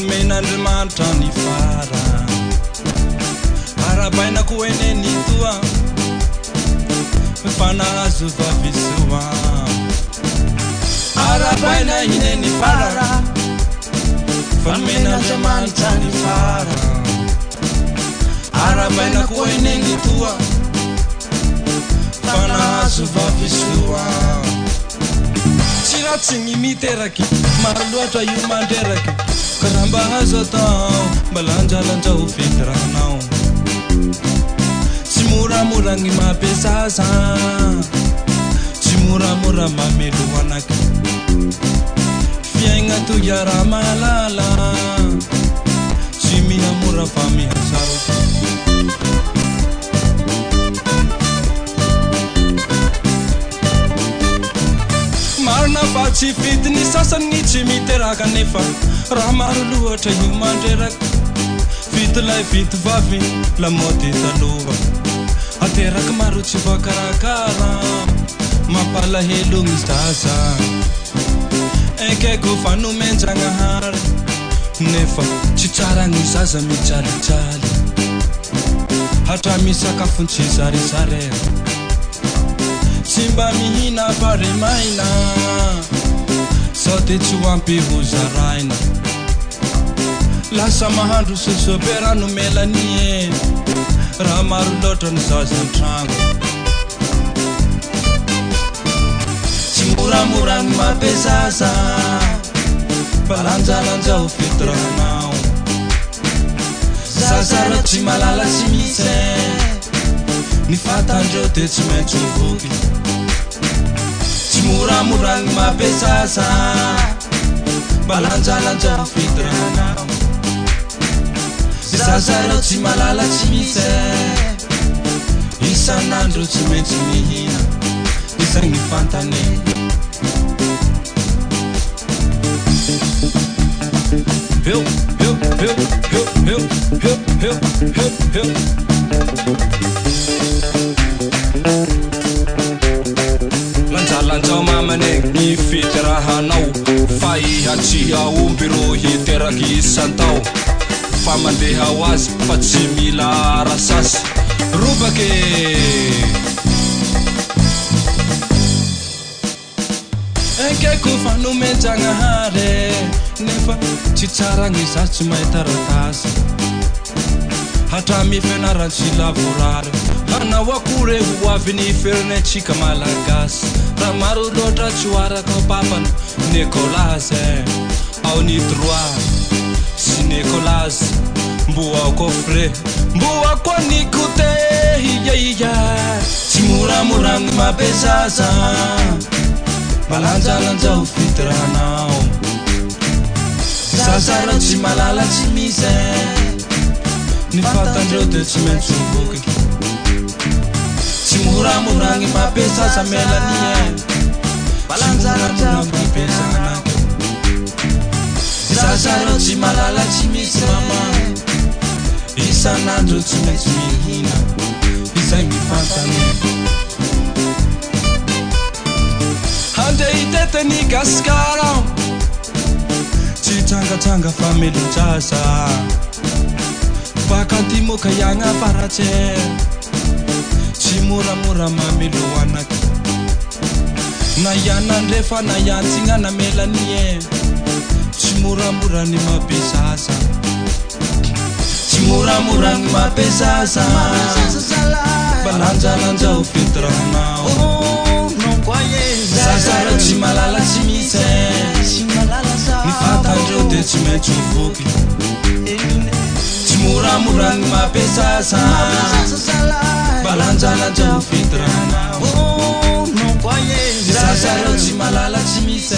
Fanomen'Andriamanitra ny fara arabaina ko eneny toa fanahazo vavisoa arabaina eneny fara Fanomen'Andriamanitra ny fara arabaina ko eneny toa fanahazo vavisoa tsy ny miteraky maro loatra io mandreraky karamba hazo atao mbalanjalanja ho fitiranao tsy moramora gny mampiasasa tsy moramora mamelo anaky fiaigna toyara malala tsy mihamora fa mihasaro marina fa tsy fitiny sasany tsy miteraka nefa raha maro loatra io mandreraky fito lay fito vavy lamody taloha ateraky maro tsy voakarakara mampalahelo gny zaza ekeko fanomenjagnahary nefa tsy tsara gny zaza mijalijaly hatra misakafo tsy zarizarera tsy mba mihina paremaina sao te tsy hoampy ho zaraina lasa mahandro sosoberano melanie raha maro loatra ny zaza antragno tsy moramora gny mampizaza balanjalanja ho fitiranao zaza ra tsy malala tsy misy ny fatandreo te tsy maintsy voky tsy moramora gny mampizaza balanjalanja ho fitiranao zaza reo tsy malala tsy misy isan'andro tsy maintsy mihina izagny fantane Heu, heu, heu, heu, heu, heu, heu, heu, heu. Lanjalanja mamane ny fiterahanao fa ihatsia omby ro hiteraky isantao fa mandeha ho azy fa tsy mila rasasy robake ekeko fanomenjagnahary nefa tsy tsara gny zaza tsy mahitaratasy hatra mifianaran tsy lavorary hanao akory ho avy ny ferenetsika malagasy raha maro loatra tsy hoaraka ao papana Nicolas ao ny droit sy Nicolas mbo ao coffret mbo ako ny côté iya tsy moramora gny mampizaza balanjalanja ho fitiranao zaza reo tsy malala tsy misy ny fatandreo te tsy maintsy voky tsy moramora gny mampizaza melanie balanjalanja ho mampizagnanaky zaza reo tsy malala tsy misy mama isan'andro tsy maintsy mihina izay mifantane handeha hiteteny gasikara tsy tsangatsanga fa melon-jaza fakantimoka iagna faratse tsy moramora mamelo anaky na ianandrefa na iantsignana melanie tsy moramora ny mampizaza tsy moramora ny mampizaza balanjalanja ho fitiranao zaza reo tsy malala tsy misy ny fatandreo te tsy maintsy ho voky tsy moramora gny mampizaza balanjalanja ho fitiranao zaza reo tsy malala tsy misy